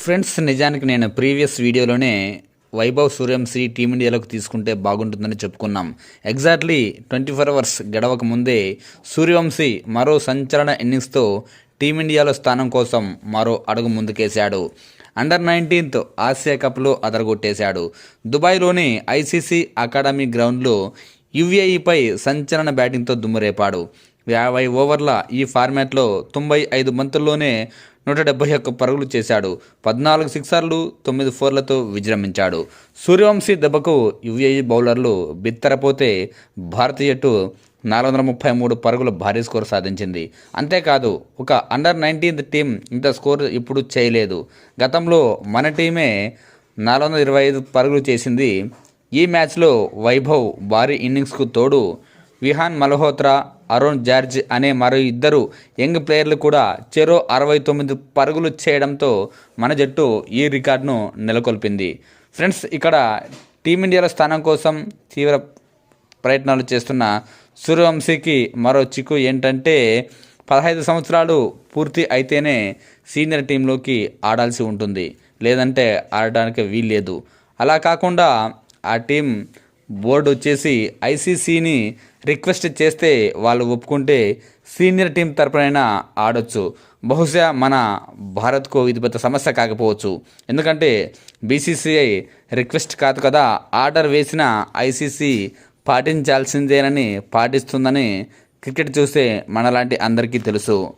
Friends, నిజానికి నేను previous వీడియోలోనే వైభవ్ సూర్యవంశీ టీమిండియాలోకి తీసుకుంటే బాగుంటుందని చెప్పుకున్నాం. ఎగ్జాక్ట్లీ 24 అవర్స్ గడవక ముందే సూర్యవంశీ మరో సంచలన ఇన్నింగ్స్తో టీమిండియాలో స్థానం కోసం మరో అడుగు ముందుకేశాడు. అండర్-19 ఆసియా కప్లో అదరగొట్టేశాడు. దుబాయ్లోని ఐసీసీ అకాడమీ గ్రౌండ్లో యుఏఈపై సంచలన బ్యాటింగ్తో దుమ్మురేపాడు. 50 ఓవర్ల ఈ ఫార్మాట్లో 95 బంతుల్లోనే 171 పరుగులు చేశాడు. 14 సిక్సర్లు, 9 ఫోర్లతో విజృంభించాడు. సూర్యవంశీ దెబ్బకు యుఏఈ బౌలర్లు బిత్తరపోతే భారతీయ జట్టు 433 పరుగుల భారీ స్కోర్ సాధించింది. అంతేకాదు, ఒక అండర్-19 టీం ఇంత స్కోర్ ఇప్పుడు చేయలేదు. గతంలో మన టీమే 425 పరుగులు చేసింది. ఈ మ్యాచ్లో వైభవ్ భారీ ఇన్నింగ్స్కు తోడు విహాన్ మల్హోత్రా, అరుణ్ జార్జ్ అనే మరో ఇద్దరు యంగ్ ప్లేయర్లు కూడా చెరో 69 పరుగులు చేయడంతో మన జట్టు ఈ రికార్డును నెలకొల్పింది. ఫ్రెండ్స్, ఇక్కడ టీమిండియాలో స్థానం కోసం తీవ్ర ప్రయత్నాలు చేస్తున్న సూర్యవంశీకి మరో చిక్కు ఏంటంటే 15 సంవత్సరాలు పూర్తి అయితేనే సీనియర్ టీంలోకి ఆడాల్సి ఉంటుంది, లేదంటే ఆడడానికి వీల్లేదు. అలా కాకుండా ఆ టీం బోర్డు వచ్చేసి ఐసీసీని రిక్వెస్ట్ చేస్తే వాళ్ళు ఒప్పుకుంటే సీనియర్ టీం తరపునైనా ఆడొచ్చు. బహుశా మన భారత్కు ఇది పెద్ద సమస్య కాకపోవచ్చు. ఎందుకంటే బీసీసీఐ రిక్వెస్ట్ కాదు కదా, ఆర్డర్ వేసిన ఐసీసీ పాటించాల్సిందేనని పాటిస్తుందని క్రికెట్ చూస్తే మనలాంటి అందరికీ తెలుసు.